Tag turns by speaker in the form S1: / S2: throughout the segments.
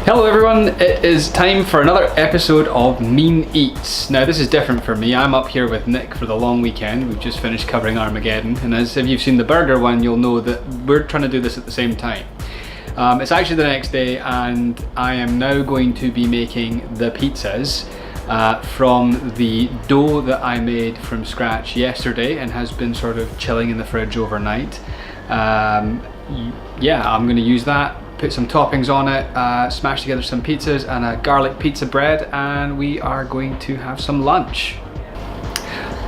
S1: Hello everyone, it is time for another episode of Mean Eats. Now this is different for me. I'm up here with Nick for the long weekend. We've just finished covering Armageddon, and as if you've seen the burger one, you'll know that we're trying to do this at the same time. It's actually the next day, and I am now going to be making the pizzas from the dough that I made from scratch yesterday and has been sort of chilling in the fridge overnight. Yeah, I'm going to use that, put some toppings on it, smash together some pizzas and a garlic pizza bread, and we are going to have some lunch.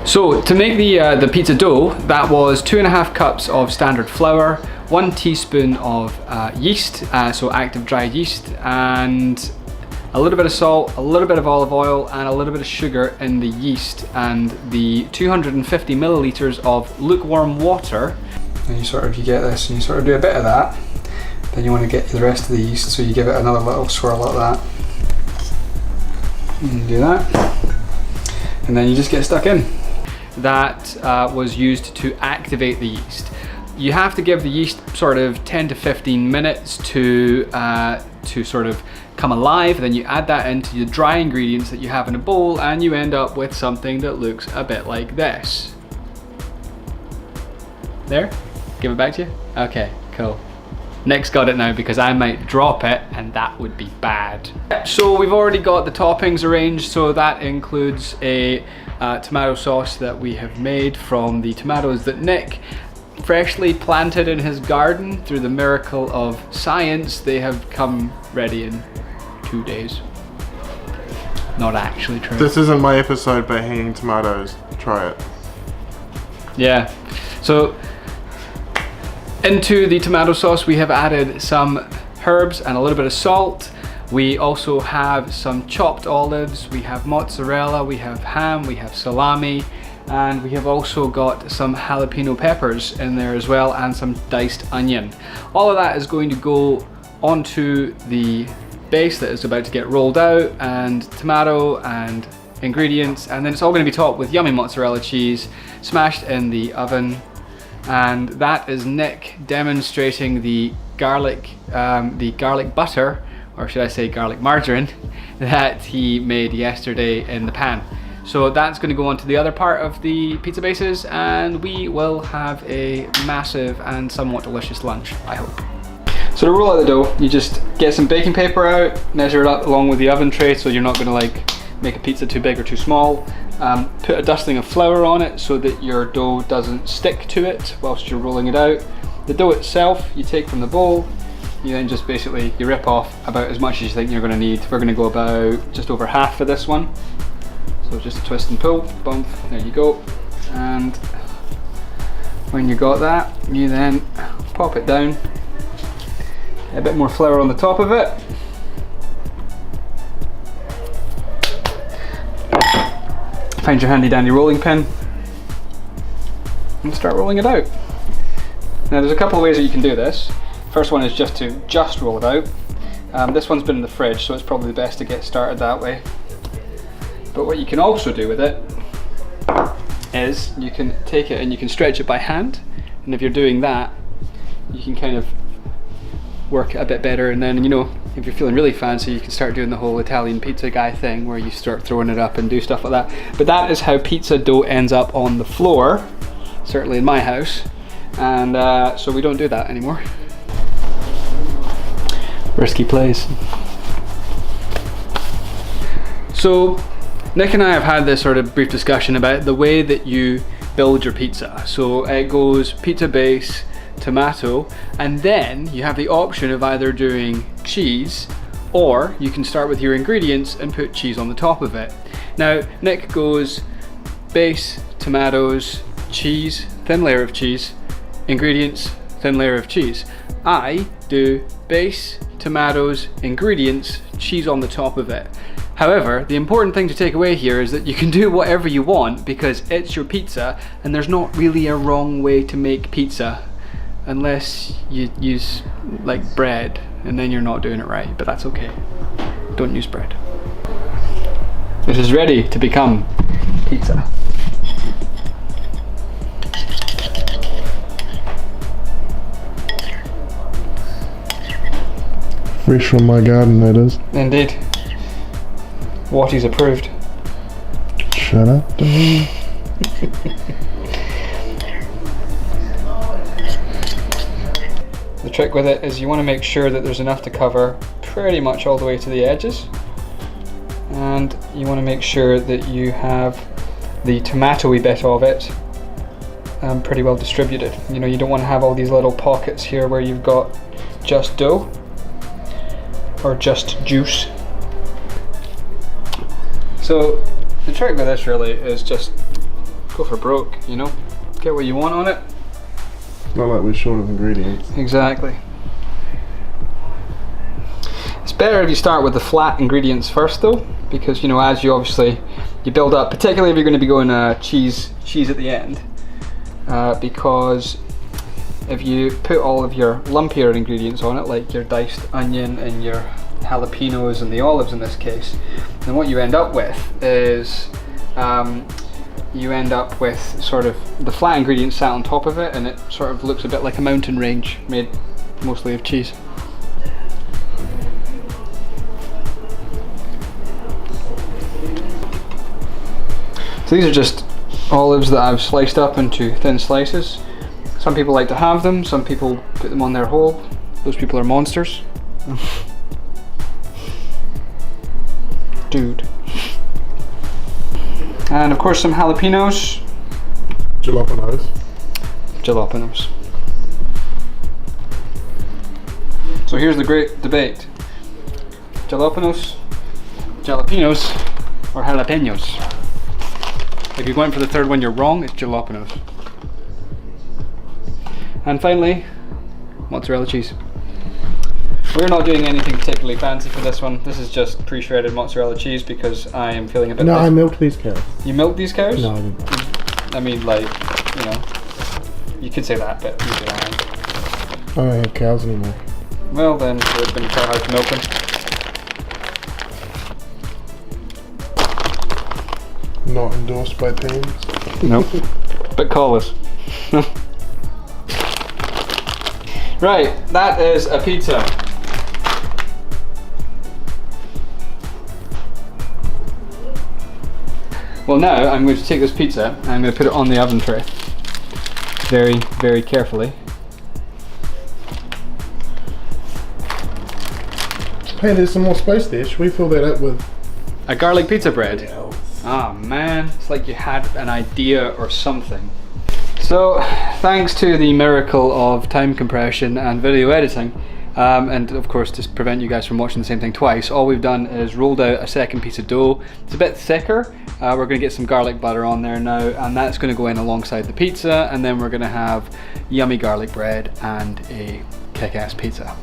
S1: So to make the pizza dough, that was 2.5 cups of standard flour, 1 teaspoon of yeast, so active dried yeast, and a little bit of salt, a little bit of olive oil, and a little bit of sugar in the yeast, and the 250 milliliters of lukewarm water. And you get this and you sort of do a bit of that. Then you want to get the rest of the yeast, so you give it another little swirl like that. And do that. And then you just get stuck in. That was used to activate the yeast. You have to give the yeast sort of 10 to 15 minutes to sort of come alive. Then you add that into your dry ingredients that you have in a bowl, and you end up with something that looks a bit like this. There? Give it back to you? Okay, cool. Nick's got it now because I might drop it and that would be bad. So we've already got the toppings arranged, so that includes a tomato sauce that we have made from the tomatoes that Nick freshly planted in his garden. Through the miracle of science, they have come ready in 2 days. Not actually true.
S2: This isn't my episode about hanging tomatoes. Try it.
S1: Yeah, so into the tomato sauce we have added some herbs and a little bit of salt. We also have some chopped olives, we have mozzarella, we have ham, we have salami, and we have also got some jalapeno peppers in there as well, and some diced onion. All of that is going to go onto the base that is about to get rolled out, and tomato and ingredients, and then it's all going to be topped with yummy mozzarella cheese smashed in the oven. And that is Nick demonstrating the garlic butter, or should I say garlic margarine, that he made yesterday in the pan. So that's going to go on to the other part of the pizza bases, and we will have a massive and somewhat delicious lunch, I hope. So to roll out the dough, you just get some baking paper out, measure it up along with the oven tray so you're not going to like make a pizza too big or too small. Put a dusting of flour on it so that your dough doesn't stick to it whilst you're rolling it out. The dough itself you take from the bowl, you then just basically you rip off about as much as you think you're going to need. We're going to go about just over half for this one. So just a twist and pull, bump, there you go. And when you got that, you then pop it down, a bit more flour on the top of it. Find your handy dandy rolling pin and start rolling it out. Now there's a couple of ways that you can do this. First one is just to roll it out. This one's been in the fridge, so it's probably the best to get started that way. But what you can also do with it is you can take it and you can stretch it by hand, and if you're doing that you can kind of work it a bit better, and then, you know, if you're feeling really fancy, you can start doing the whole Italian pizza guy thing where you start throwing it up and do stuff like that. But that is how pizza dough ends up on the floor, certainly in my house, and so we don't do that anymore. Risky plays. So Nick and I have had this sort of brief discussion about the way that you build your pizza. So it goes pizza base, tomato, and then you have the option of either doing cheese, or you can start with your ingredients and put cheese on the top of it. Now Nick goes base, tomatoes, cheese, thin layer of cheese, ingredients, thin layer of cheese. I do base, tomatoes, ingredients, cheese on the top of it. However, the important thing to take away here is that you can do whatever you want because it's your pizza, and there's not really a wrong way to make pizza. Unless you use like bread, and then you're not doing it right, but that's okay. Don't use bread. This is ready to become pizza.
S2: Fresh from my garden, that is.
S1: Indeed. What is approved.
S2: Shut up, dude.
S1: The trick with it is you want to make sure that there's enough to cover pretty much all the way to the edges, and you want to make sure that you have the tomatoey bit of it pretty well distributed. You know, you don't want to have all these little pockets here where you've got just dough or just juice. So the trick with this really is just go for broke, you know, get what you want on it.
S2: Not like we're short of ingredients.
S1: Exactly. It's better if you start with the flat ingredients first though, because you know, as you build up, particularly if you're going to be going cheese at the end, because if you put all of your lumpier ingredients on it, like your diced onion and your jalapenos and the olives in this case, then what you end up with is you end up with sort of the flat ingredients sat on top of it, and it sort of looks a bit like a mountain range made mostly of cheese. So these are just olives that I've sliced up into thin slices. Some people like to have them, some people put them on their whole. Those people are monsters. Dude. And of course some jalapenos.
S2: Jalapenos.
S1: Jalapenos. So here's the great debate. Jalapenos, or jalapenos. If you're going for the third one, you're wrong, it's jalapenos. And finally, mozzarella cheese. We're not doing anything particularly fancy for this one. This is just pre-shredded mozzarella cheese because I am feeling a bit...
S2: No, I milked these cows.
S1: You milked these cows?
S2: No, I didn't.
S1: I mean, like, you know, you could say that, but usually I am.
S2: I don't have cows anymore.
S1: Well then, it would have been quite hard to milk them.
S2: Not endorsed by teams.
S1: Nope. But call us. Right, that is a pizza. Well, now I'm going to take this pizza and I'm going to put it on the oven tray. Very, very carefully.
S2: Hey, there's some more space there. Should we fill that up with
S1: a garlic pizza bread? Ah, man, it's like you had an idea or something. So, thanks to the miracle of time compression and video editing, and of course to prevent you guys from watching the same thing twice, all we've done is rolled out a second piece of dough. It's a bit thicker. We're going to get some garlic butter on there now, and that's going to go in alongside the pizza, and then we're going to have yummy garlic bread and a kick-ass pizza.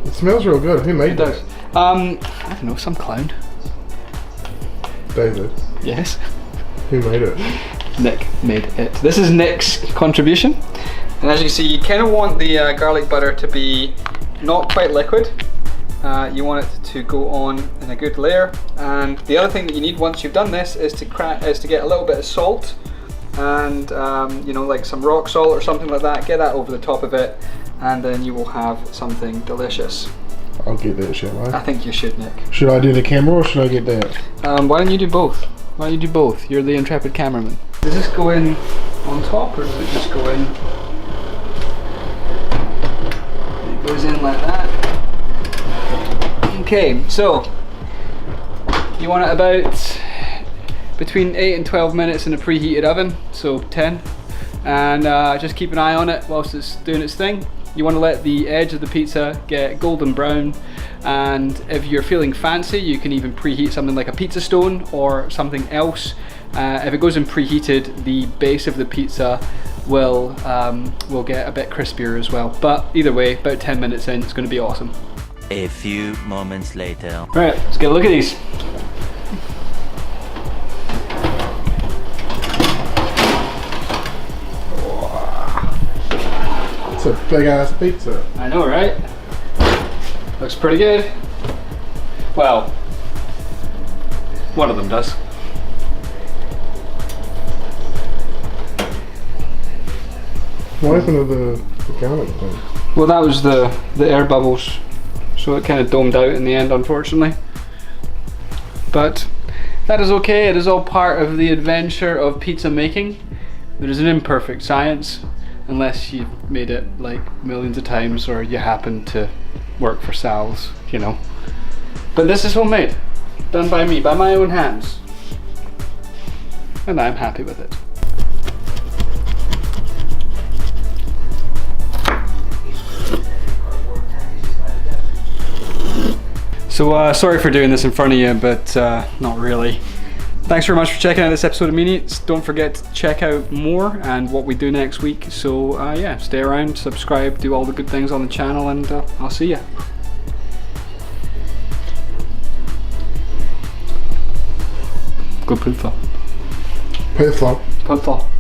S2: It smells real good. Who made
S1: It
S2: that?
S1: does. I don't know, some clown.
S2: David.
S1: Yes.
S2: Who made it?
S1: Nick made it. This is Nick's contribution, and as you see, you kind of want the garlic butter to be not quite liquid. You want it to go on in a good layer, and the other thing that you need once you've done this is to get a little bit of salt, and you know, like some rock salt or something like that. Get that over the top of it, and then you will have something delicious.
S2: I'll get that, shall I?
S1: I think you should, Nick.
S2: Should I do the camera or should I get that?
S1: Why don't you do both? Why don't you do both? You're the intrepid cameraman. Does this go in on top, or does it just go in? It goes in like that. Okay, so you want it about between 8 and 12 minutes in a preheated oven, so 10, and just keep an eye on it whilst it's doing its thing. You want to let the edge of the pizza get golden brown, and if you're feeling fancy, you can even preheat something like a pizza stone or something else. If it goes in preheated, the base of the pizza will get a bit crispier as well. But either way, about 10 minutes in, it's going to be awesome.
S3: A few moments later.
S1: Right, let's get a look at these.
S2: It's a big ass pizza.
S1: I know, right? Looks pretty good. Well, one of them does.
S2: What happened to the garlic thing?
S1: Well, that was the air bubbles so it kind of domed out in the end, unfortunately. But that is okay. It is all part of the adventure of pizza making. There is an imperfect science, unless you've made it like millions of times or you happen to work for Sal's, you know. But this is homemade, done by me, by my own hands. And I'm happy with it. So sorry for doing this in front of you, but not really. Thanks very much for checking out this episode of MEANEATS. Don't forget to check out more and what we do next week. So yeah, stay around, subscribe, do all the good things on the channel, and I'll see ya. Good pizza.
S2: Pizza.
S1: Pizza.